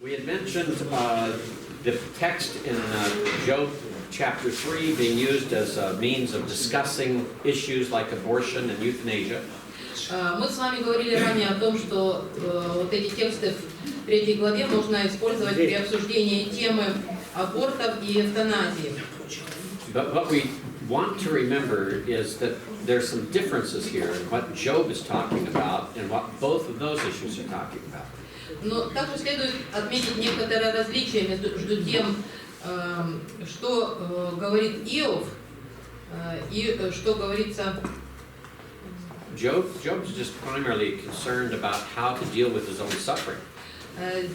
We had mentioned the text in Job chapter 3 being used as a means of discussing issues like abortion and euthanasia. Мы с вами говорили ранее о том, что вот эти тексты в 3 главе можно использовать при обсуждении темы абортов и эвтаназии. But what we want to remember is that there's some differences here in what Job is talking about and what both of those issues are talking about. Но также следует отметить некоторое различие между тем, что говорит Иов и что говорится. Job's just primarily concerned about how to deal with his own suffering.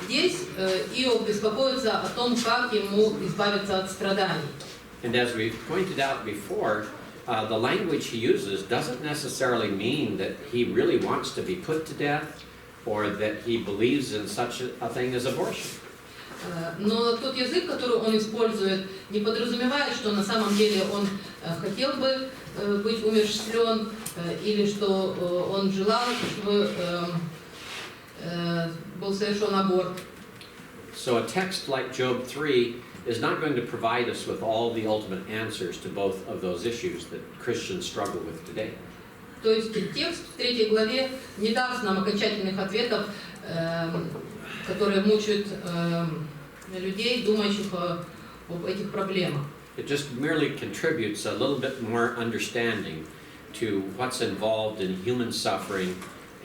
Здесь Иов беспокоится о том, как ему избавиться от страданий. And as we pointed out before, the language he uses doesn't necessarily mean that he really wants to be put to death or that he believes in such a thing as abortion. Но тот язык, который он использует, не подразумевает, что на самом деле он хотел бы быть умерщвлен или что он желал, чтобы был совершен аборт. So a text like Job 3 is not going to provide us with all the ultimate answers to both of those issues that Christians struggle with today. То есть текст в 3 главе не даст нам окончательных ответов, которые мучают людей, думающих об этих проблемах. It just merely contributes a little bit more understanding to what's involved in human suffering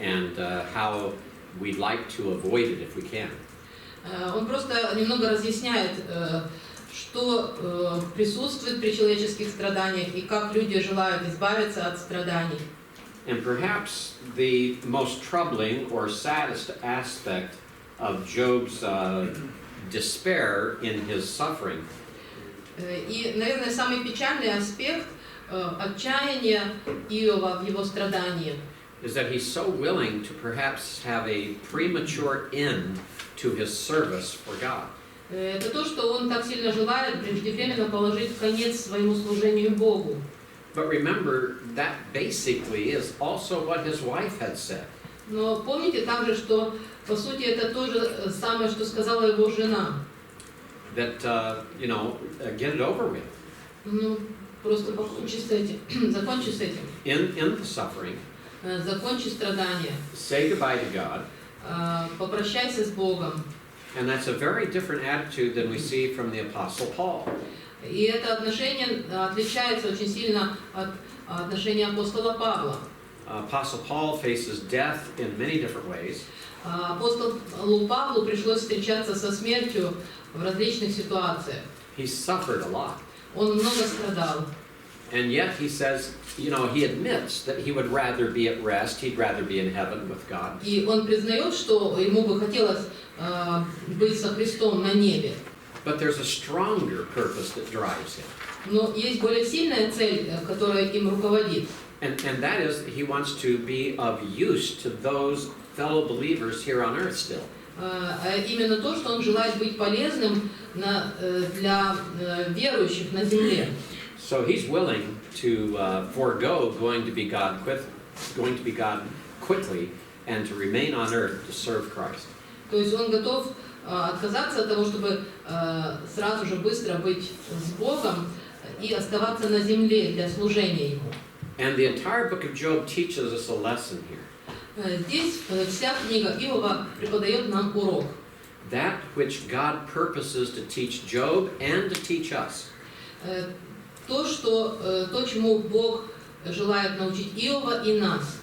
and how we'd like to avoid it if we can. Он просто немного разъясняет, что присутствует при человеческих страданиях и как люди желают избавиться от страданий. And perhaps the most troubling or saddest aspect of Job's despair in his suffering И, наверное, самый печальный аспект отчаяния Иова в его страдании is that he's so willing to perhaps have a premature end to his service for God. это то, что он так сильно желает преждевременно положить конец своему служению Богу. But remember, that basically is also what his wife had said. Но помните также, что по сути это то же самое, что сказала его жена. That, get it over with. Ну, просто покончи с этим, закончи с этим. In the suffering, Закончи страдания. say goodbye to God. Попрощайся с Богом. And that's a very different attitude than we see from the Apostle Paul. И это отношение отличается очень сильно от отношения апостола Павла. Apostle Paul faces death in many different ways. Апостолу Павлу пришлось встречаться со смертью в различных ситуациях. He suffered a lot. Он много страдал. And yet he says, he admits that he would rather be at rest, he'd rather be in heaven with God. И он признает, что ему бы хотелось быть со Христом на небе. But there's a stronger purpose that drives him. Но есть более сильная цель, которая им руководит. And that is, he wants to be of use to those fellow believers here on earth still. Именно то, что он желает быть полезным для верующих на земле. So he's willing to forego going to be God quickly and to remain on earth to serve Christ. То есть он готов отказаться от того, чтобы сразу же быстро быть с Богом и оставаться на земле для служения Ему. And the entire book of Job teaches us a lesson here. Здесь вся книга Иова преподает нам урок. That which God purposes to teach Job and to teach us. То, чему Бог желает научить Иова и нас,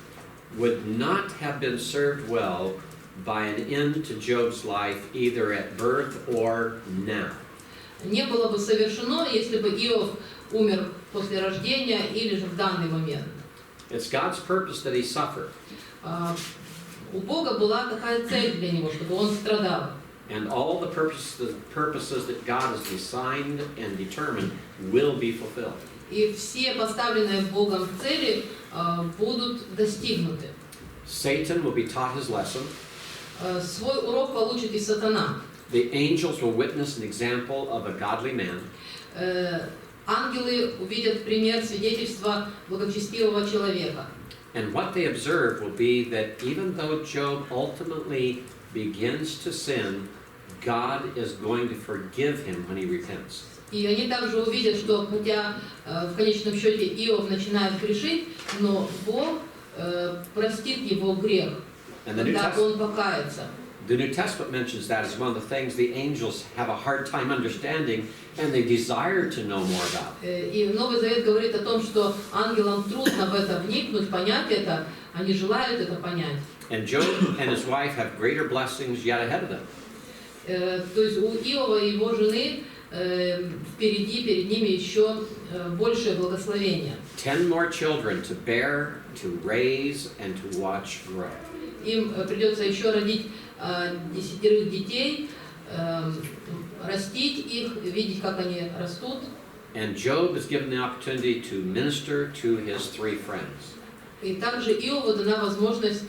would not have been served well by an end to Job's life either at birth or now. Не было бы совершено, если бы Иов умер после рождения или же в данный момент. It's God's purpose that he suffered. У Бога была такая цель для него, чтобы он страдал. And all the purposes that God has designed and determined will be fulfilled. И все поставленные Богом цели будут достигнуты. Satan will be taught his lesson. Свой урок получит и сатана. The angels will witness an example of a godly man. Ангелы увидят пример свидетельства благочестивого человека. And what they observe will be that even though Job ultimately begins to sin, God is going to forgive him when he repents. И они также увидят, что хотя в конечном счете Иов начинает грешить, но Бог простит его грех, And the New, когда он покается. the New Testament mentions that as one of the things the angels have a hard time understanding and they desire to know more about. И Новый Завет говорит о том, что ангелам трудно в это вникнуть, понять это, они желают это понять. And Job and his wife have greater blessings yet ahead of them. То есть у Иова и его жены впереди, перед ними еще большее благословение. 10 more children to bear, to raise, and to watch grow. Им придется еще родить 10 детей, растить их, видеть, как они растут. And Job is given the opportunity to minister to his 3 friends, И также Иову дана возможность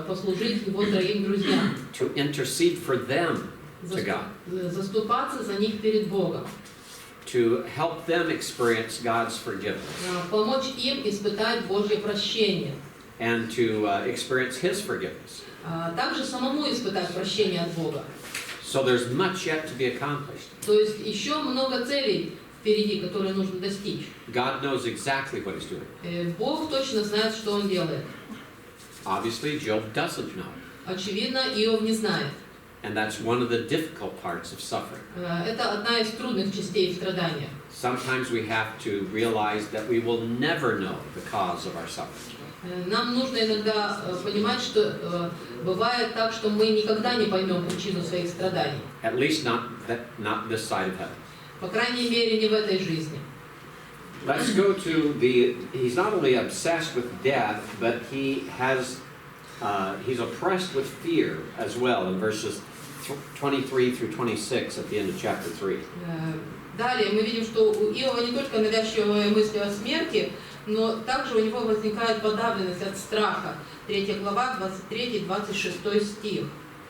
послужить его троим друзьям, to intercede for them to God, заступаться за них перед Богом, to help them experience God's forgiveness, помочь им испытать Божье прощение, and to experience his forgiveness. также самому испытать прощение от Бога. So there's much yet to be accomplished. То есть еще много целей впереди, которые нужно достичь. God knows exactly what he's doing. Бог точно знает, что он делает. Obviously, Job doesn't know. Очевидно, Иов не знает. And that's one of the difficult parts of suffering. Это одна из трудных частей страдания. Sometimes we have to realize that we will never know the cause of our suffering. Нам нужно иногда понимать, что бывает так, что мы никогда не поймем причину своих страданий. At least not this side of heaven. По крайней мере, не в этой жизни. Let's go to he's not only obsessed with death, but he's oppressed with fear as well in verses 23 through 26 at the end of chapter 3. Далее мы видим, что у Иова не только навязчивые мысли о смерти, но также у него возникает подавленность от страха. 3 глава, 23-26 стих.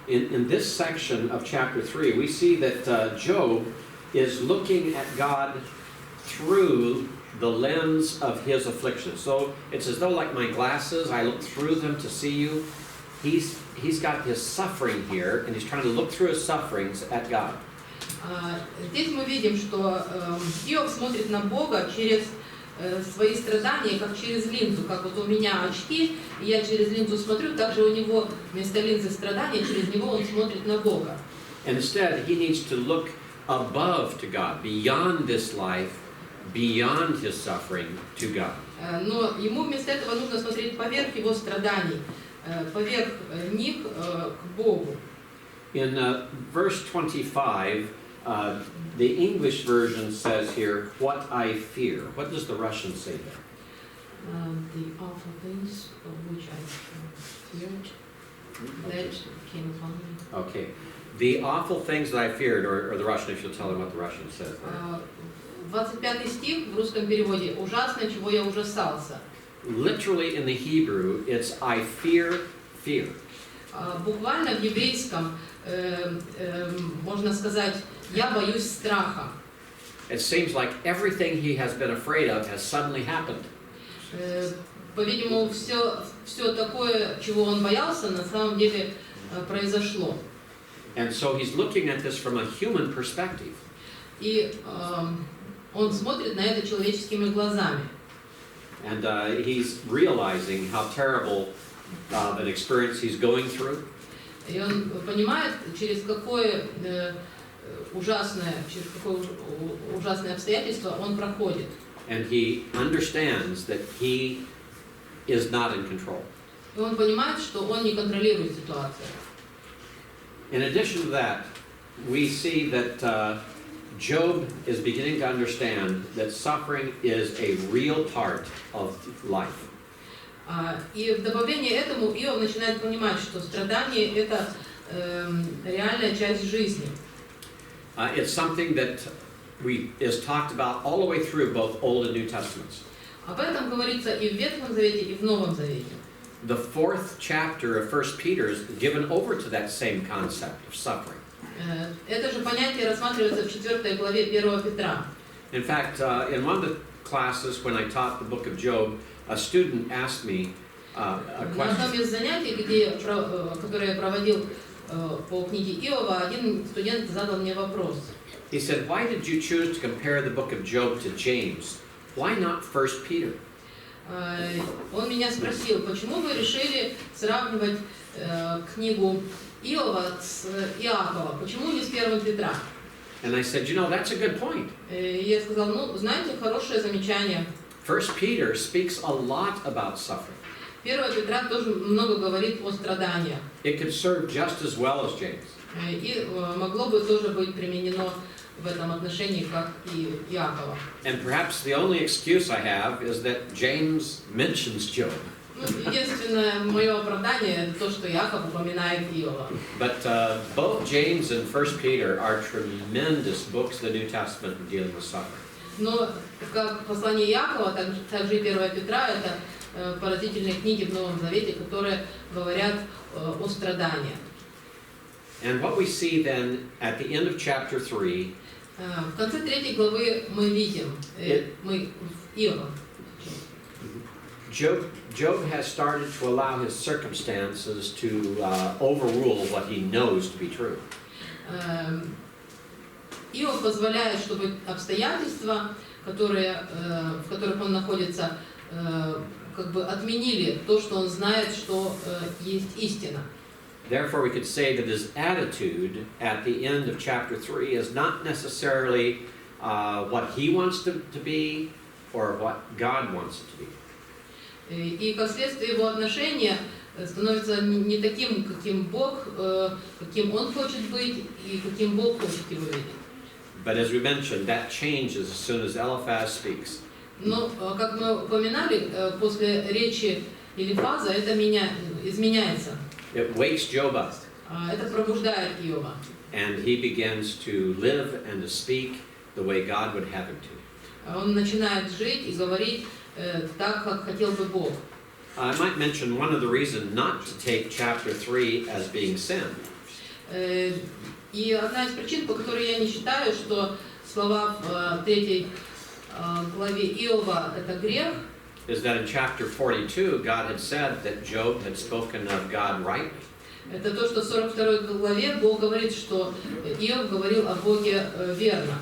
In this section of chapter 3, we see that Job is looking at God through the lens of his affliction. So it's as though, like my glasses, I look through them to see you. He's got his suffering here, and he's trying to look through his sufferings at God. Здесь мы видим, что Иов смотрит на Бога через свои страдания, как через линзу, как вот у меня очки, и я через линзу смотрю, также у него вместо линзы страдания, через него он смотрит на Бога. And instead, he needs to look above to God, beyond this life, beyond his suffering, to God. Но ему вместо этого нужно смотреть поверх его страданий, поверх них к Богу. In verse 25, the English version says here, what I fear. What does the Russian say there? The awful things of which I feared, that came upon me. Okay. The awful things that I feared, or the Russian, if you'll tell them what the Russian says there. 25 стих в русском переводе. Ужасно, чего я ужасался. Literally in the Hebrew, it's I fear fear. Буквально в еврейском можно сказать, я боюсь страха. It seems like everything he has been afraid of has suddenly happened. По-видимому, все такое, чего он боялся, на самом деле произошло. And so he's looking at this from a human perspective. И он смотрит на это человеческими глазами. And he's realizing how terrible an experience he's going through. И он понимает, через какое ужасное обстоятельство он проходит. And he understands that he is not in control. И он понимает, что он не контролирует ситуацию. In addition to that, we see that Job is beginning to understand that suffering is a real part of life. И в добавление этому Иов начинает понимать, что страдание – это реальная часть жизни. It's something that is talked about all the way through both Old and New Testaments. Об этом говорится и в Ветхом Завете, и в Новом Завете. The 4th chapter of 1 Peter is given over to that same concept of suffering. Это же понятие рассматривается в 4 главе 1 Петра. In fact, in one of the classes when I taught the book of Job, a student asked me a На question. одном из занятий, которое я проводил по книге Иова, один студент задал мне вопрос. He said, "Why did you choose to compare the book of Job to James? Why not 1 Peter?" Он меня спросил, почему вы решили сравнивать книгу Иова с Иакова, почему не с 1 Петра? And I said, that's a good point. Я сказал, ну, знаете, хорошее замечание. 1 Peter speaks a lot about suffering. 1 Петра тоже много говорит о страданиях. It could serve just as well as James. И могло бы тоже быть применено в этом отношении, как и Иакова. And perhaps the only excuse I have is that James mentions Job. Ну, единственное мое оправдание то, что Иаков упоминает Иова. But both James and 1 Peter are tremendous books of the New Testament dealing with suffering. Но как послание Иакова, также и 1 Петра, это поразительные книги в Новом Завете, которые говорят о страданиях. And what we see then at the end of chapter 3, В конце 3 главы мы видим, мы в Иова. Job has started to allow his circumstances to overrule what he knows to be true. Иов позволяет, чтобы обстоятельства, в которых он находится, как бы отменили то, что он знает, что есть истина. Therefore, we could say that his attitude at the end of chapter 3 is not necessarily what he wants to be or what God wants it to be. И как следствие его отношения становится не таким, каким Бог, каким он хочет быть и каким Бог хочет его видеть. But as we mentioned, that changes as soon as Eliphaz speaks. Но, как мы упоминали, после речи Элифаза это изменяется. It wakes Job up, Это пробуждает Иова. and he begins to live and to speak the way God would have him to. Он начинает жить и говорить так, как хотел бы Бог. I might mention one of the reasons not to take chapter 3 as being sin. И одна из причин, по которой я не считаю, что слова в 3 главе Иова это грех, Is that in chapter 42, God had said that Job had spoken of God rightly. это то, что в 42 главе Бог говорит, что Иов говорил о Боге верно.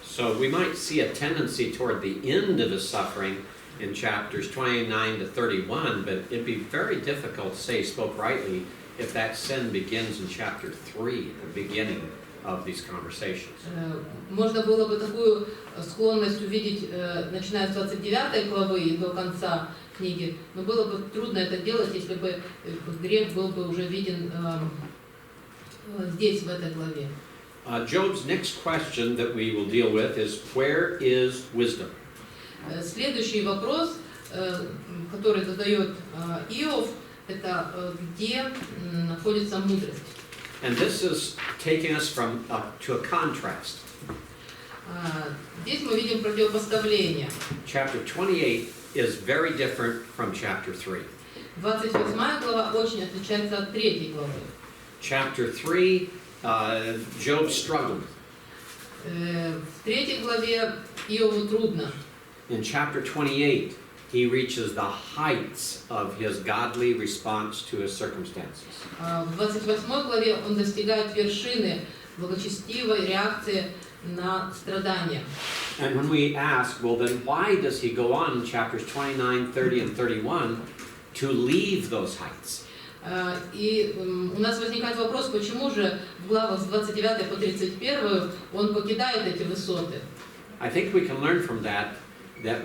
So we might see a tendency toward the end of his suffering in chapters 29 to 31, but it'd be very difficult to say he spoke rightly if that sin begins in chapter 3, the beginning of these conversations. Можно было бы такую склонность увидеть, начиная с 29 главы и до конца книги, но было бы трудно это делать, если бы грех был бы уже виден здесь, в этой главе. Job's next question that we will deal with is, where is wisdom? Следующий вопрос, который задает Иов, это где находится мудрость. And this is taking us to a contrast. Здесь мы видим противопоставление. Chapter 28 is very different from chapter 3. 28 глава очень отличается от 3 главы. Chapter 3, Job struggled. В 3 главе Иову трудно. In chapter 28, he reaches the heights of his godly response to his circumstances. В 28 главе он достигает вершины благочестивой реакции на страдания. And when we ask, well, then why does he go on in chapters 29, 30, and 31 to leave those heights? И у нас возникает вопрос, почему же в главах с 29 по 31 он покидает эти высоты? I think we can learn from that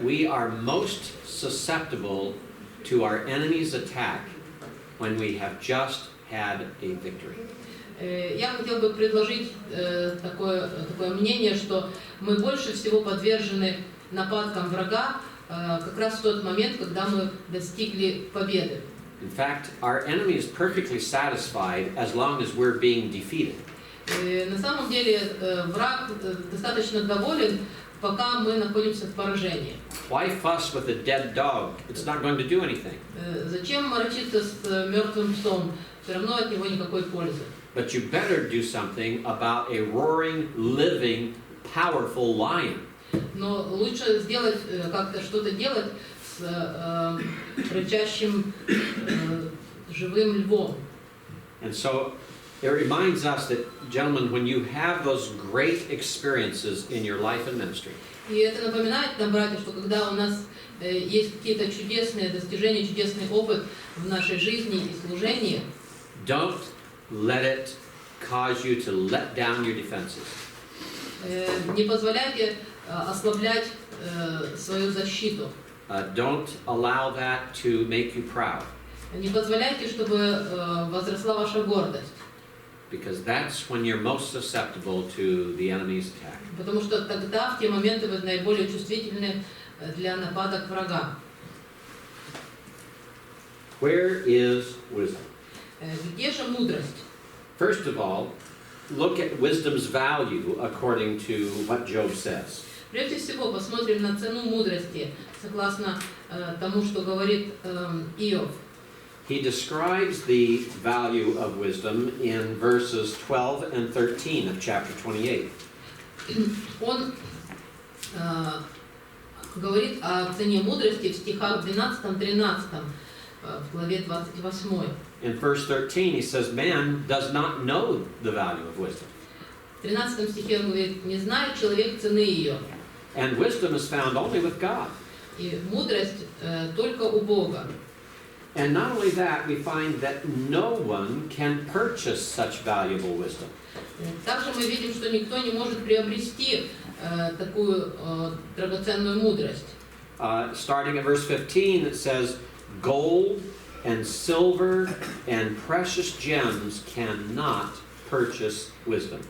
we are most susceptible to our enemy's attack when we have just had a victory. Я хотел бы предложить такое мнение, что мы больше всего подвержены нападкам врага как раз в тот момент, когда мы достигли победы. In fact, our enemy is perfectly satisfied as long as we're being defeated. На самом деле враг достаточно доволен, пока мы находимся в поражении. Why fuss with a dead dog? It's not going to do anything. Зачем морочиться с мертвым псом? Все равно от него никакой пользы. But you better do something about a roaring, living, powerful lion. Но лучше сделать как-то что-то делать с рычащим живым львом. And so It reminds us that, gentlemen, when you have those great experiences in your life and ministry, И это напоминает нам, братья, что когда у нас есть какие-то чудесные достижения, чудесный опыт в нашей жизни и служении, don't let it cause you to let down your defenses. не позволяйте ослаблять свою защиту. Don't allow that to make you proud, Не позволяйте, чтобы возросла ваша гордость. because that's when you're most susceptible to the enemy's attack. Потому что тогда, в те моменты, вы наиболее чувствительны для нападок врага. Where is wisdom? Где же мудрость? First of all, look at wisdom's value according to what Job says. Прежде всего, посмотрим на цену мудрости, согласно тому, что говорит Иов. He describes the value of wisdom in verses 12 and 13 of chapter 28. Он говорит о цене мудрости в стихах 12-13, в главе 28. In verse 13 he says, man does not know the value of wisdom. В 13 стихе он говорит, не знает человек цены ее. And wisdom is found only with God. И мудрость только у Бога. And not only that, we find that no one can purchase such valuable wisdom. Также мы видим, что никто не может приобрести такую драгоценную мудрость. Starting at verse 15, it says, gold and silver and precious gems cannot purchase wisdom.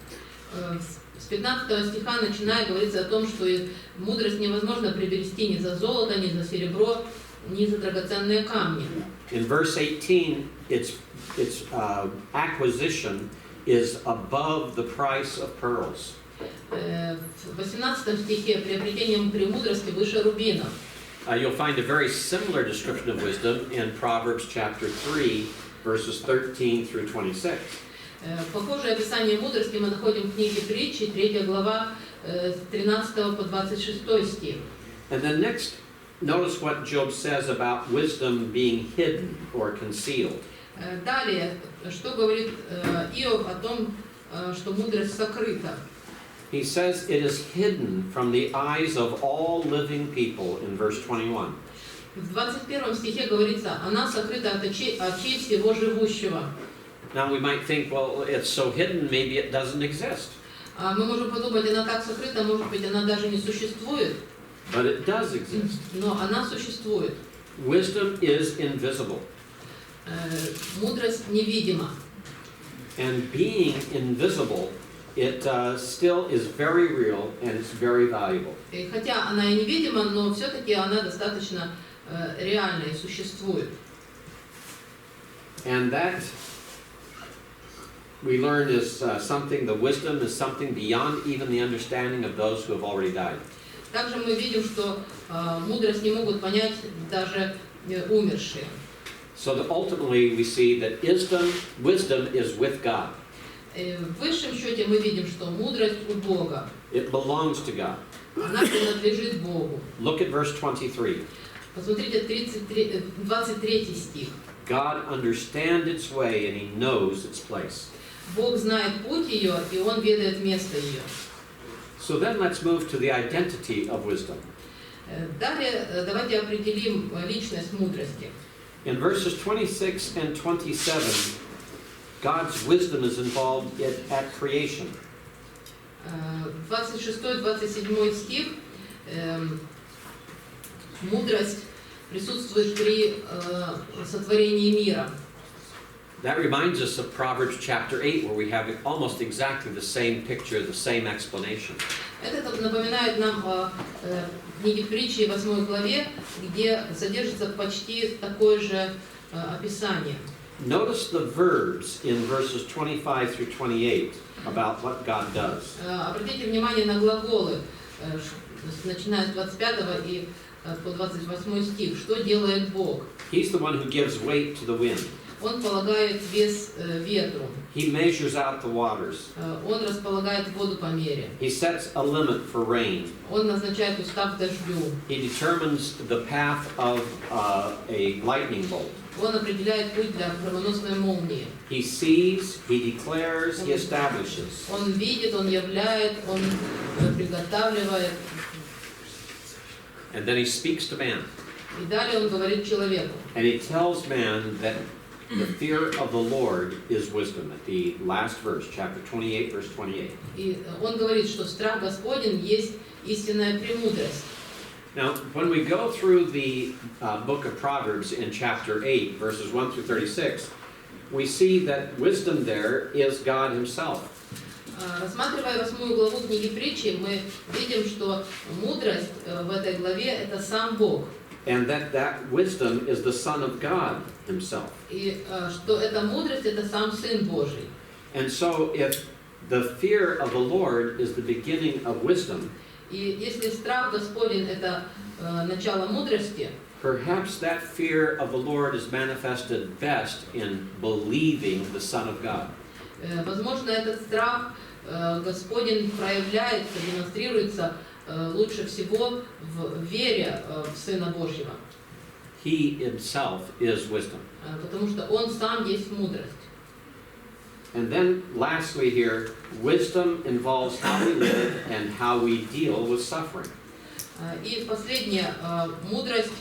С 15 стиха начиная говорится о том, что мудрость невозможно приобрести ни за золото, ни за серебро, ни за драгоценные камни. In verse 18, its acquisition is above the price of pearls. В 18 стихе приобретением премудрости выше рубинов. You'll find a very similar description of wisdom in Proverbs chapter 3, verses 13 through 26. Похожее описание мудрости мы находим в книге Притчи, 3 глава, с 13 по 26 стих. And then next, notice what Job says about wisdom being hidden or concealed. Далее, что говорит Иов о том, что мудрость сокрыта. He says it is hidden from the eyes of all living people in verse 21. В 21 стихе говорится, она сокрыта от очей всего живущего. Now we might think, well, it's so hidden, maybe it doesn't exist. Мы можем подумать, она так сокрыта, может быть, она даже не существует. But it does exist. Но она существует. Wisdom is invisible. Мудрость невидима. And being invisible, it still is very real and it's very valuable. И хотя она и невидима, но все-таки она достаточно реальна и существует. And that we learn is something, the wisdom is something beyond even the understanding of those who have already died. Также мы видим, что мудрость не могут понять даже умершие. So that ultimately we see that wisdom is with God. В высшем счете мы видим, что мудрость у Бога. It belongs to God. Она принадлежит Богу. Look at verse 23. Посмотрите 23 стих. God understands its way and he knows its place. Бог знает путь ее, и Он ведает место ее. So then let's move to the identity of wisdom. Далее давайте определим личность мудрости. In verses 26 and 27, God's wisdom is involved at creation. 26-27 стих. Мудрость присутствует при сотворении мира. That reminds us of Proverbs chapter 8, where we have almost exactly the same picture, the same explanation. Это напоминает нам о книге Притчи 8 главе, где содержится почти такое же описание. Notice the verbs in verses 25 through 28 about what God does. Обратите внимание на глаголы, начиная с 25 и по 28 стих. Что делает Бог? He's the one who gives weight to the wind. он полагает вес ветру, He measures out the waters. он располагает воду по мере, He sets a limit for rain. он назначает устав дождю, He determines the path of a lightning bolt. он определяет путь для громоносной молнии. He sees, he declares, he establishes. Он видит, он являет, он приготавливает. And then he speaks to man. И далее он говорит человеку. And he tells man that the fear of the Lord is wisdom. At the last verse, chapter 28, verse 28. И он говорит, что страх Господень есть истинная премудрость. Now, when we go through the book of Proverbs in chapter 8, verses 1 through 36, we see that wisdom there is God himself. Рассматривая 8 главу книги Притчи, мы видим, что мудрость в этой главе – это сам Бог. And that wisdom is the Son of God himself. И что эта мудрость – это сам Сын Божий. And so if the fear of the Lord is the beginning of wisdom, И если страх Господень – это начало мудрости, perhaps that fear of the Lord is manifested best in believing the Son of God. возможно, этот страх Господень проявляется, демонстрируется лучше всего в вере в Сына Божьего. He himself is wisdom. Потому что Он сам есть мудрость. And then lastly here, wisdom involves how we live and how we deal with suffering. И последнее, мудрость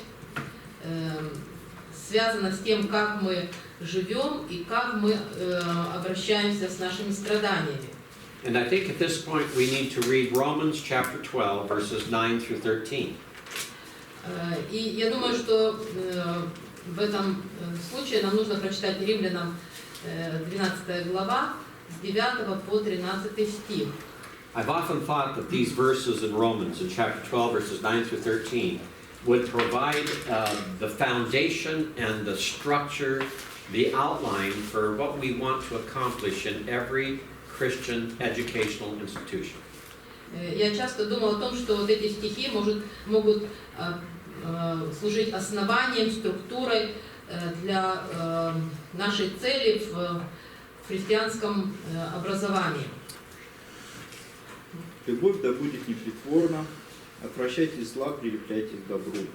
связана с тем, как мы живем и как мы обращаемся с нашими страданиями. And I think at this point we need to read Romans chapter 12, verses 9 through 13. И я думаю, что в этом случае нам нужно прочитать Римлянам 12 глава, с 9 по 13 стих. I've often thought that these verses in Romans, in chapter 12, verses 9 through 13, would provide the foundation and the structure, the outline for what we want to accomplish in every Christian educational institution. Я часто думал о том, что вот эти стихи могут служить основанием, структурой для нашей цели в христианском образовании. Любовь да будет непритворна, отвращайтесь зла, прилепляйтесь к добру.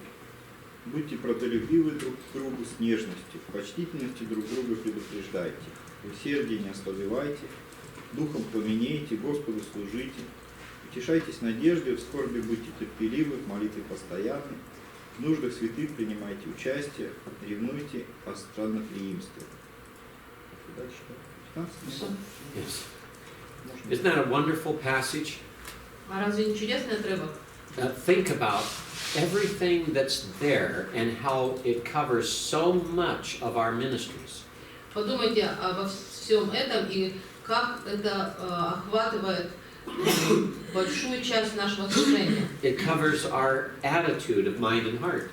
Будьте правдолюбивы друг к другу с нежностью, в почтительности друг друга предупреждайте, в усердии не ослабевайте, духом пламенейте, Господу служите, утешайтесь надеждой, в скорби будьте терпеливы, в молитве постоянны, в нуждах святых принимайте участие, ревнуйте о странноприимстве. Дальше. Yes. Isn't that a wonderful passage? А разве не чудесный отрывок? Think about everything that's there and how it covers so much of our ministries. Подумайте обо всем этом и как это охватывает большую часть нашего служения. It covers our attitude of mind and heart.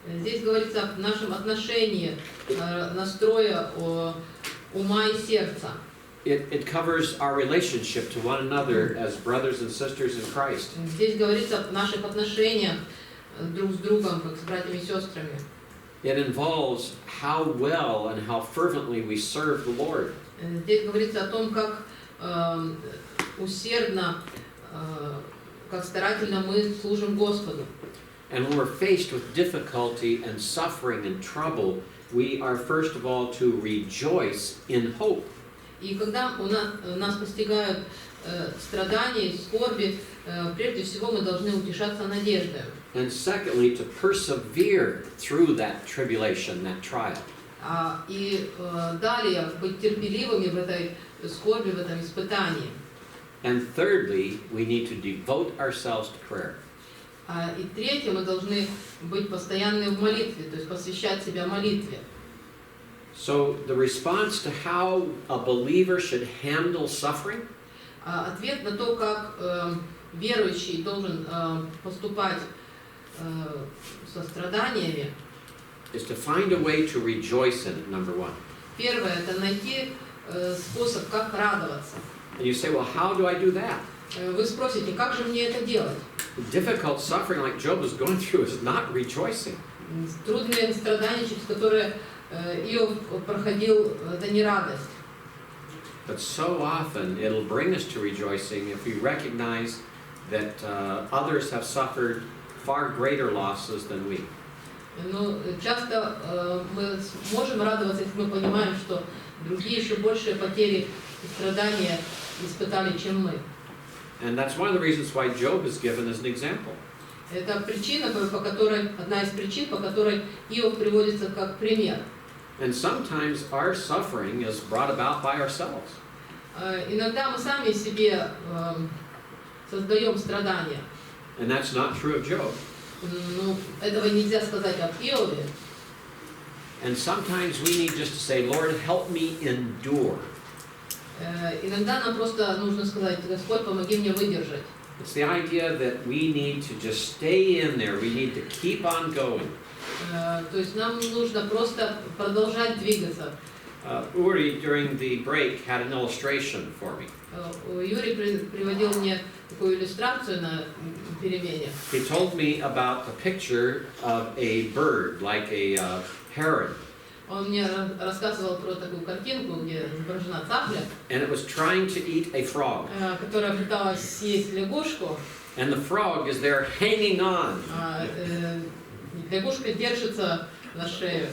Здесь говорится о нашем отношении, настрое ума и сердца. It covers our relationship to one another as brothers and sisters in Christ. Здесь говорится о наших отношениях друг с другом, как с братьями и сестрами. It involves how well and how fervently we serve the Lord. Здесь говорится о том, как усердно, как старательно мы служим Господу. And when we're faced with difficulty and suffering and trouble, we are first of all to rejoice in hope. И когда нас постигают страдания и скорби, прежде всего мы должны утешаться надеждой. And secondly, to persevere through that tribulation, that trial. И далее быть терпеливыми в этой скорби, в этом испытании. And thirdly, we need to devote ourselves to prayer. И третье, мы должны быть постоянны в молитве, то есть посвящать себя молитве. So the response to how a believer should handle suffering Ответ на то, как верующий должен поступать со страданиями, is to find a way to rejoice in it, number one. первое – это найти способ, как радоваться. And you say, well, how do I do that? Вы спросите, как же мне это делать? Difficult suffering like Job was going through is not rejoicing. Трудные страдания, через которые Иов проходил, это не радость. But so often it'll bring us to rejoicing if we recognize that others have suffered far greater losses than we. Но часто мы можем радоваться, если мы понимаем, что другие еще большие потери и страдания испытали, чем мы. And that's one of the reasons why Job is given as an example. Это причина, по которой, одна из причин, по которой Иов приводится как пример. And sometimes our suffering is brought about by ourselves. Иногда мы сами себе создаем страдания. And that's not true of Job. Ну, этого нельзя сказать об Иове. And sometimes we need just to say, Lord, help me endure. Иногда нам просто нужно сказать: Господь, помоги мне выдержать. It's the idea that we need to just stay in there. We need to keep on going. То есть нам нужно просто продолжать двигаться. Uri, during the break, had an illustration for me. Юрий приводил мне такую иллюстрацию на перемене. He told me about a picture of a bird, like a heron. Он мне рассказывал про такую картинку, где изображена цапля, And it was trying to eat a frog. которая пыталась съесть лягушку. And the frog is there hanging on. Лягушка держится на шею.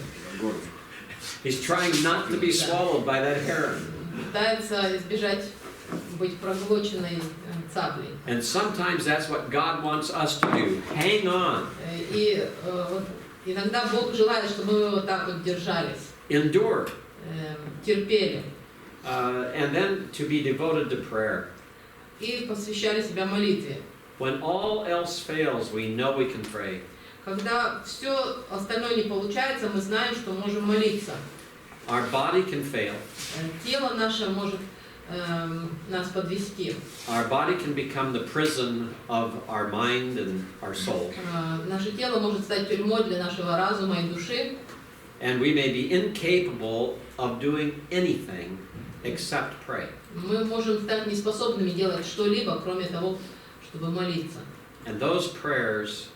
He's trying not to be swallowed by that heron. Пытается избежать быть проглоченной цаплей. And sometimes that's what God wants us to do. Hang on. И иногда Бог желает, чтобы мы вот так вот держались, Endure. терпели And then to be devoted to prayer. и посвящали себя молитве. When all else fails, we know we can pray. Когда все остальное не получается, мы знаем, что можем молиться. Our body can fail. Тело наше может нас подвести. Our body can become the prison of our mind and our soul. Наше тело может стать тюрьмой для нашего разума и души. And we may be incapable of doing anything except pray. Мы можем стать неспособными делать что-либо, кроме того, чтобы молиться. And those prayers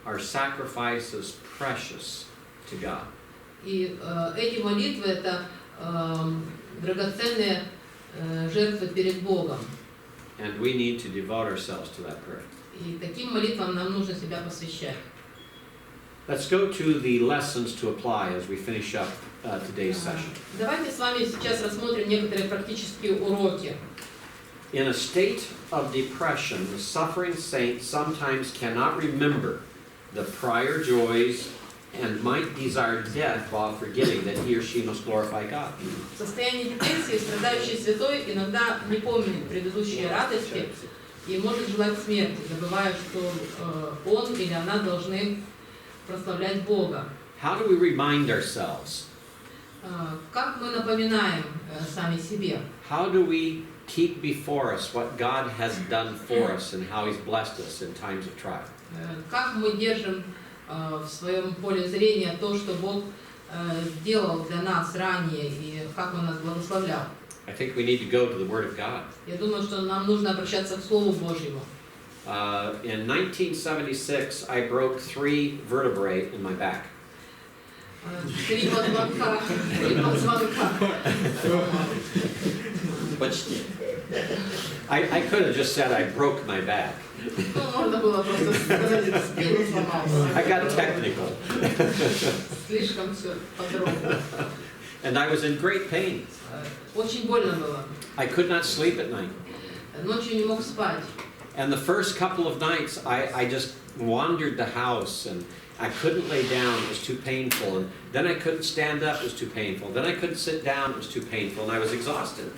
are sacrifices precious to God. И эти молитвы — это драгоценные жертвы перед Богом. And we need to devote ourselves to that prayer. И таким молитвам нам нужно себя посвящать. Let's go to the lessons to apply as we finish up today's session. Давайте с вами сейчас рассмотрим некоторые практические уроки. In a state of depression, the suffering saint sometimes cannot remember the prior joys and might desire death while forgetting that he or she must glorify God. В состоянии депрессии страдающий святой иногда не помнит предыдущие радости и может желать смерти, забывая, что он или она должны прославлять Бога. How do we remind ourselves? Как мы напоминаем сами себе? How do we keep before us what God has done for us and how He's blessed us in times of trial? Как мы держим в своем поле зрения то, что Бог сделал для нас ранее и как Он нас благословлял? I think we need to go to the Word of God. Я думаю, что нам нужно обращаться к Слову Божьему. In 1976, I broke 3 vertebrae in my back. 3 позвонка. Почти. I could have just said I broke my back. Ну, можно было просто сказать, спину сломался. I got technical. Слишком все подробно. And I was in great pain. Очень больно было. I could not sleep at night. Ночью не мог спать. And the first couple of nights, I just wandered the house and I couldn't lay down, it was too painful. And then I couldn't stand up, it was too painful. Then I couldn't sit down, it was too painful. And I was exhausted.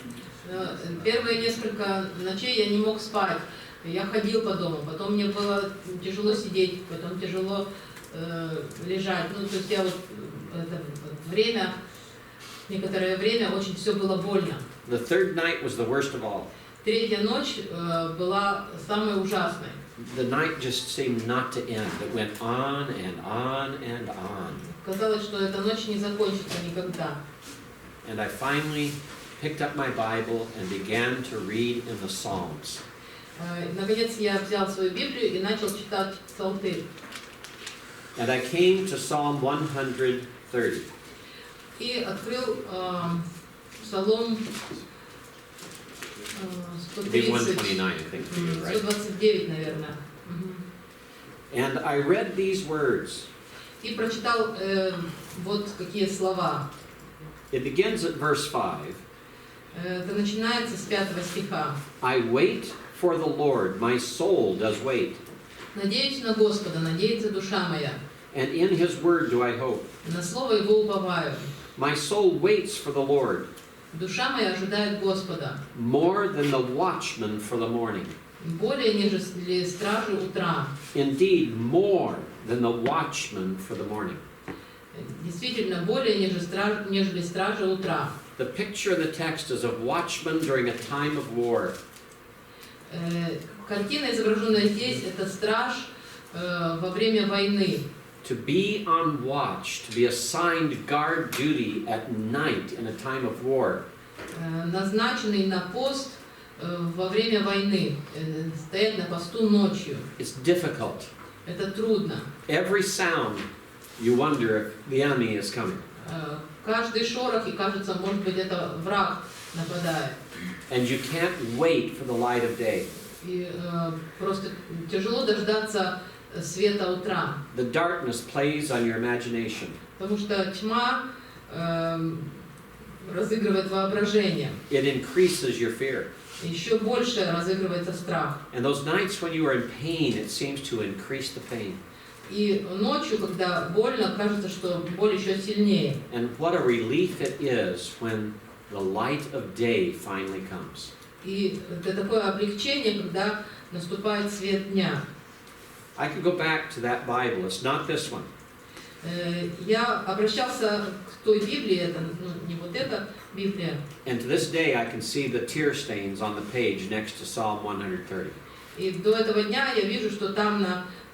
Первые несколько ночей я не мог спать. Я ходил по дому, потом мне было тяжело сидеть, потом тяжело лежать. Ну, то есть я вот это время, некоторое время очень все было больно. The third night was the worst of all. Третья ночь была самой ужасной. The night just seemed not to end. It went on and on and on. Казалось, что эта ночь не закончится никогда. And I finally picked up my Bible and began to read in the Psalms. Наконец я взял свою Библию и начал читать Псалтырь. And I came to Psalm 130. и открыл Псалом It'd be 130, 129, I think, for you, right? 129, наверное. Мгм. And I read these words. И прочитал вот какие слова. It begins at verse 5. Это начинается с 5 стиха. I wait for the Lord, my soul does wait, «Надеюсь на Господа, надеется душа моя, and in his word do I hope. на слово Его уповаю. My soul waits for the Lord, Душа моя ожидает Господа, more than the watchman for the morning. более, нежели стражи утра». Indeed, more than the watchman for the morning. Действительно, более, нежели стражи утра. The picture in the text is of watchmen during a time of war. Картина, изображенная здесь, это страж во время войны. To be on watch, to be assigned guard duty at night in a time of war. Назначенный на пост во время войны, стоять на посту ночью. It's difficult. Это трудно. Every sound, you wonder if the enemy is coming. Каждый шорох, и кажется, может быть, это враг нападает. And you can't wait for the light of day. И просто тяжело дождаться света утра, The darkness plays on your imagination. потому что тьма разыгрывает воображение. It increases your fear. Еще больше разыгрывается страх. And those nights when you are in pain, it seems to increase the pain. И ночью, когда больно, кажется, что боль еще сильнее. And what a relief it is when the light of day finally comes. И это такое облегчение, когда наступает свет дня. I could go back to that Bible. It's not this one. Я обращался к той Библии, это не вот эта Библия. And to this day, I can see the tear stains on the page next to Psalm 130. И до этого дня я вижу, что там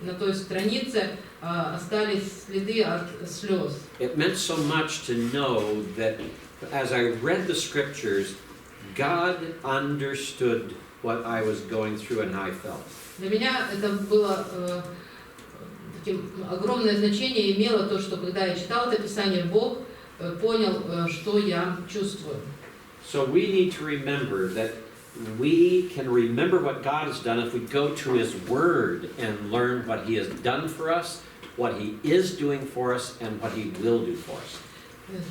на той странице остались следы от слез. It meant so much to know that as I read the scriptures, God understood what I was going through and how I felt. Для меня это было таким огромное значение имело то, что когда я читал это Писание, Бог понял, что я чувствую. So we need to remember that we can remember what God has done if we go to His Word and learn what He has done for us, what He is doing for us, and what He will do for us.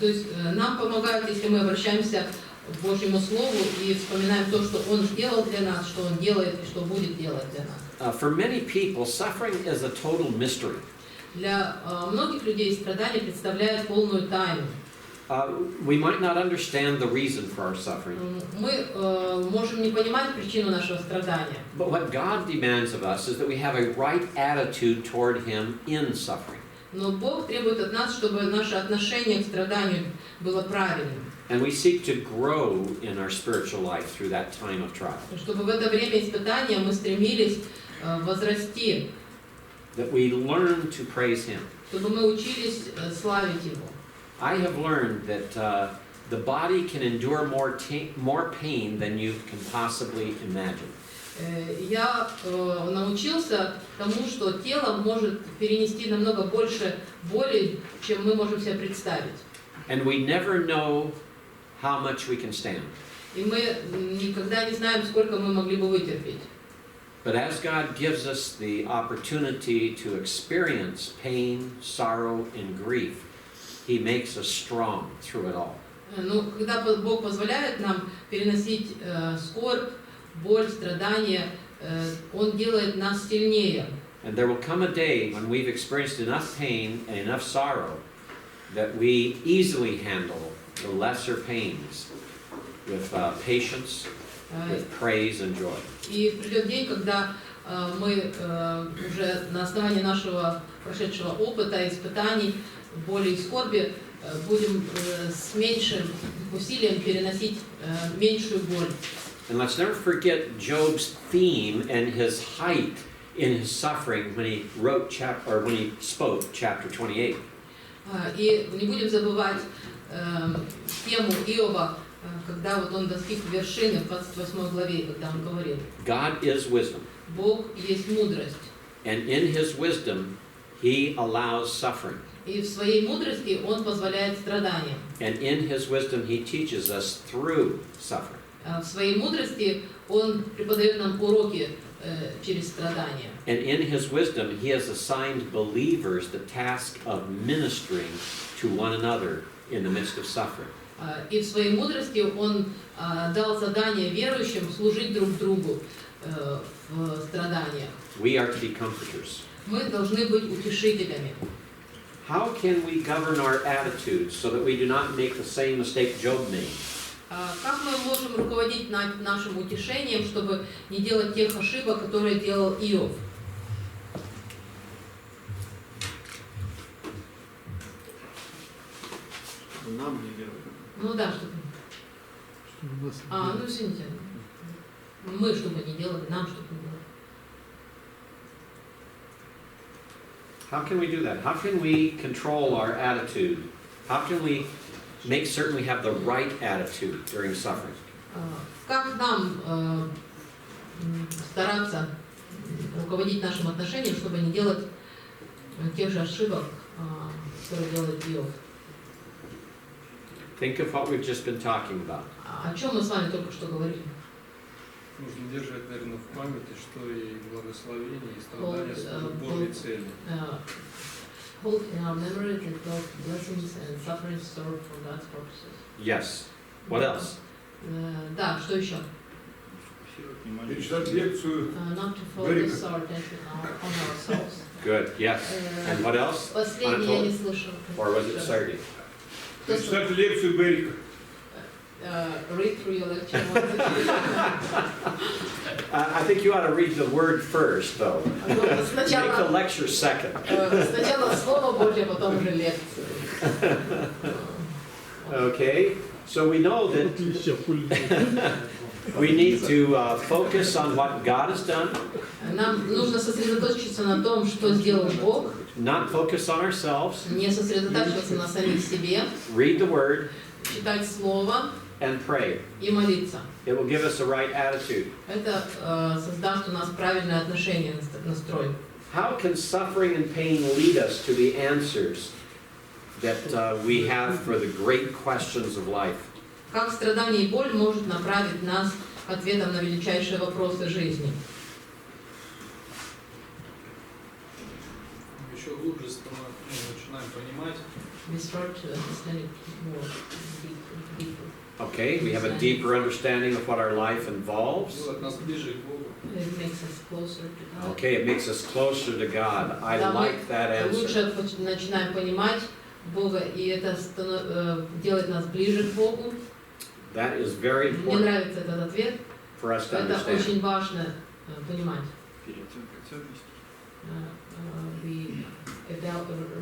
То есть нам помогает, если мы обращаемся к Божьему Слову и вспоминаем то, что Он сделал для нас, что Он делает и что будет делать для нас. For many people, suffering is a total mystery. Для многих людей страдания представляют полную тайну. We might not understand the reason for our suffering. Мы можем не понимать причину нашего страдания. But what God demands of us is that we have a right attitude toward Him in suffering. Но Бог требует от нас, чтобы наше отношение к страданию было правильным. And we seek to grow in our spiritual life through that time of trial. Чтобы в это время испытания мы стремились возрасти. That we learn to praise Him. Чтобы мы учились славить Его. I have learned that the body can endure more pain than you can possibly imagine. Я научился тому, что тело может перенести намного больше боли, чем мы можем себе представить. And we never know how much we can stand. И мы никогда не знаем, сколько мы могли бы вытерпеть. But as God gives us the opportunity to experience pain, sorrow, and grief, He makes us strong through it all. Но когда Бог позволяет нам переносить скорбь, боль, страдания, Он делает нас сильнее. And there will come a day when we've experienced enough pain and enough sorrow that we easily handle the lesser pains with patience, with praise and joy. И придет день, когда мы уже на основании нашего прошедшего опыта, испытаний, боли и скорби будем с меньшим усилием переносить меньшую боль. And let's never forget Job's theme and his height in his suffering when he wrote when he spoke chapter 28. И не будем забывать тему Иова, когда вот он достиг вершины в 28 главе, когда он говорил. God is wisdom. Бог есть мудрость. And in His wisdom, he allows suffering. И в своей мудрости он позволяет страданиям. And in his wisdom, he teaches us through suffering. В своей мудрости он преподает нам уроки через страдания. And in his wisdom, he has assigned believers the task of ministering to one another in the midst of suffering. И в своей мудрости он дал задание верующим служить друг другу в страданиях. We are to be comforters. Мы должны быть утешителями. How can we govern our attitudes so that we do not make the same mistake Job made? Как мы можем руководить нашим утешением, чтобы не делать тех ошибок, которые делал Иов? Нам не делать. Ну да, чтобы... ну извините. Мы чтобы не делали, нам чтобы не делали. How can we do that? How can we control our attitude? How can we make certain we have the right attitude during suffering? Как нам стараться руководить нашим отношением, чтобы не делать тех же ошибок, которые делает Иов? Think of what we've just been talking about. О чем мы с вами только что говорили? Нужно держать, наверное, в памяти, что и благословение, и страдания служат Божьей цели. Hold in our memory that God's blessings and suffering serve for God's purposes. Yes. What else? Да, что еще? Перечитать лекцию. Not to focus our attention on ourselves. Good. Yes. And what else? Последнее я не слышал. Or was it Sergey? Перечитать лекцию Берика. Read through your lecture once again. I think you ought to read the word first, though. Make the Сначала lecture second. Слово Божье, потом уже лекция. Okay. So we know that we need to focus on what God has done, Нам нужно сосредоточиться на том, что сделал Бог, not focus on ourselves, не сосредотачиваться на самих себе, read the word, читать Слово and pray. и молиться. It will give us the right attitude. Это создаст у нас правильное отношение, настрой. How can suffering and pain lead us to the answers that we have for the great questions of life? Как страдание и боль может направить нас к ответам на величайшие вопросы жизни? Еще глубже начинаем понимать. We start to understand it more deeper. Okay, we have a deeper understanding of what our life involves. Делать нас ближе к Богу. It makes us closer to God. Okay, it makes us closer to God. I Да, мы like that answer. лучше начинаем понимать Бога, и это делает нас ближе к Богу. That is very Мне important нравится этот ответ. for us to Это understand. очень важно понимать. Переоценка ценностей. We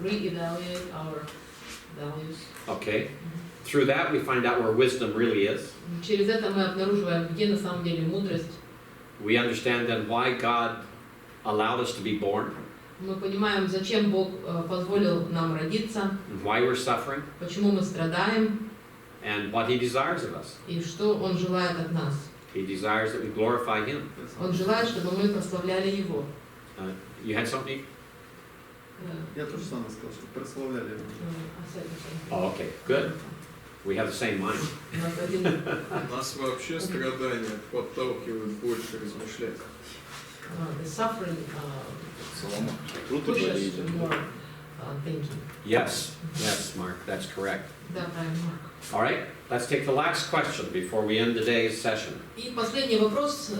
re-evaluate our values. Okay, through that we find out where wisdom really is. Через это мы обнаруживаем, где на самом деле мудрость. We understand then why God allowed us to be born Мы понимаем, зачем Бог позволил нам родиться, and why we're suffering почему мы страдаем and what He desires of us. и что Он желает от нас. He desires that we glorify Him. Он желает, чтобы мы прославляли Его. You had something? Я тоже самое сказал, что прославляли его. Oh, okay, good. We have the same mind. У нас один Нас вообще страдания подталкивают больше размышлять. the suffering Солома. Круто pushes говорите. more thinking. Yes, yes, Mark, that's correct. Да, правильно, Марк. All right, let's take the last question before we end today's session. И последний вопрос,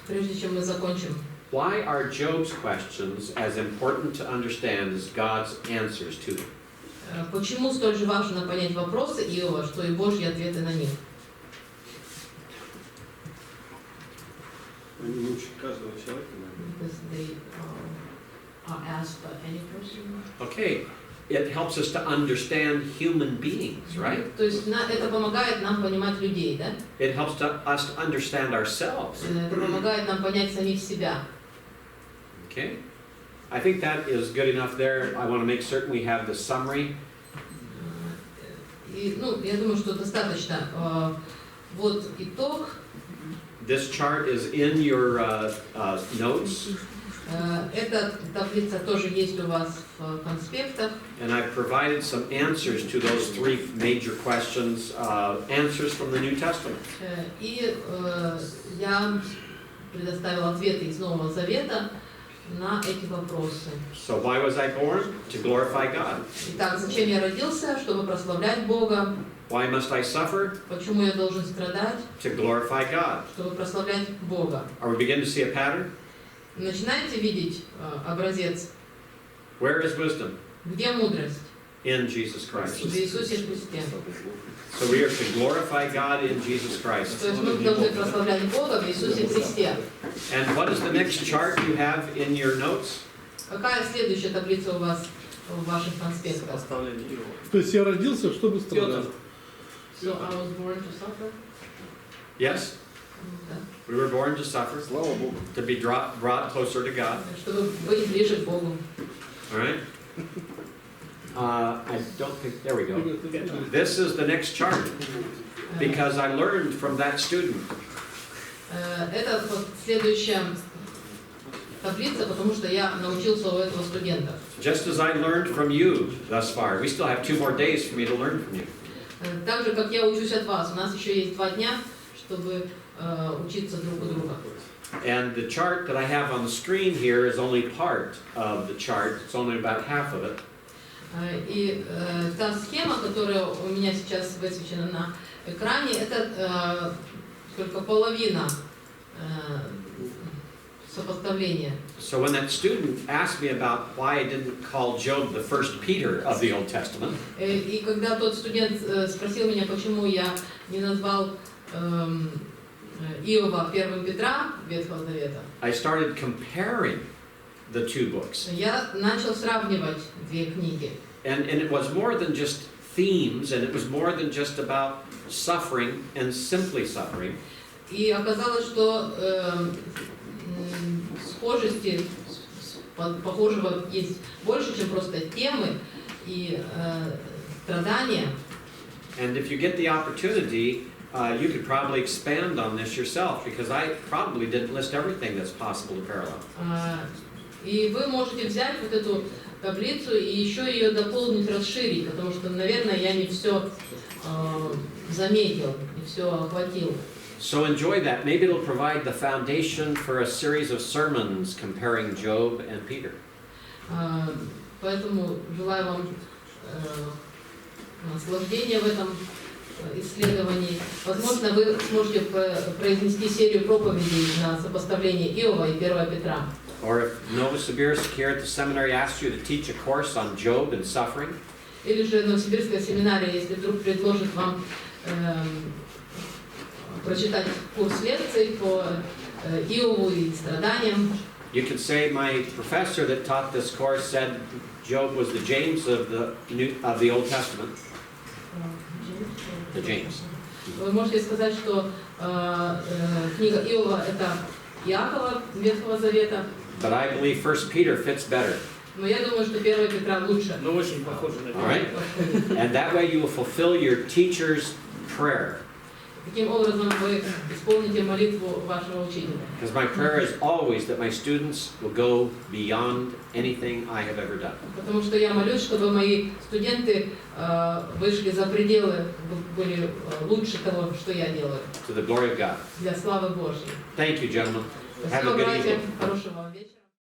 прежде чем мы закончим. Why are Job's questions as important to understand as God's answers to them? Почему столь же важно понять вопросы Иова, что и Божьи ответы на них? Они учат каждого человека, наверное. Because they are asked by any person. Okay, it helps us to understand human beings, right? То есть это помогает нам понимать людей, да? It helps us to understand ourselves. Это помогает нам понять самих себя. Okay? I think that is good enough there. I want to make certain we have the summary. И, я думаю, что достаточно. Вот итог. This chart is in your notes. Эта таблица тоже есть у вас в конспектах. And I've provided some answers to those three major questions, answers from the New Testament. И я предоставила ответы из Нового Завета на эти вопросы. So why was I born? To glorify God. Итак, зачем я родился? Чтобы прославлять Бога. Why must I suffer? Почему я должен страдать? To glorify God. Чтобы прославлять Бога. Are we beginning to see a pattern? Начинаете видеть образец? Where is wisdom? Где мудрость? In Jesus Christ. В Иисусе Христе. So we are to glorify God in Jesus Christ. То есть мы должны прославлять Бога в Иисусе Христе. And what is the next chart you have in your notes? Какая следующая таблица у вас в ваших конспектах? То есть я родился, чтобы страдать. So I was born to suffer? Yes? Да. We were born to suffer, Слава Богу. to be brought closer to God. Чтобы быть ближе к Богу. All right? I don't think, there we go. This is the next chart, because I learned from that student. Это вот следующая таблица, потому что я научился у этого студента. Just as I learned from you thus far. We still have 2 more days for me to learn from you. Так же, как я учусь от вас. У нас еще есть 2 дня, чтобы учиться друг у друга. And the chart that I have on the screen here is only part of the chart. It's only about half of it. И та схема, которая у меня сейчас высвечена на экране, это только половина сопоставления. So when that student asked me about why I didn't call Job the first Peter of the Old Testament, И когда тот студент спросил меня, почему я не назвал Иова первым Петра Ветхого Завета, I started comparing the two books. я начал сравнивать 2 книги. And it was more than just themes, and it was more than just about suffering and simply suffering. И оказалось, что схожести, похожего есть больше, чем просто темы и страдания. And if you get the opportunity, you could probably expand on this yourself, because I probably didn't list everything that's possible to parallel. И вы можете взять вот эту таблицу и еще ее дополнить, расширить, потому что, наверное, я не все заметил, не все охватил. So enjoy that. Maybe it'll provide the foundation for a series of sermons comparing Job and Peter. Поэтому желаю вам наслаждения в этом исследовании. Возможно, вы сможете произнести серию проповедей на сопоставление Иова и 1 Петра. Or if Novosibirsk here at the seminary asks you to teach a course on Job and suffering, Или же Новосибирская семинария, если вдруг предложит вам прочитать курс лекций по Иову и страданиям, you can say, my professor that taught this course said Job was the James of the Old Testament. The James. Вы можете сказать, что книга Иова – это Иакова Ветхого Завета, But I believe 1 Peter fits better. но я думаю, что 1 Петра лучше. Но очень похоже на All right? And that way you will fulfill your teacher's prayer. Таким образом, вы исполните молитву вашего учителя. Because my prayer is always that my students will go beyond anything I have ever done. Потому что я молюсь, чтобы мои студенты вышли за пределы, были лучше того, что я делаю, To the glory of God. для славы Божьей. Thank you, gentlemen. Have Спасибо, a good братья. evening. Хорошего вам вечера.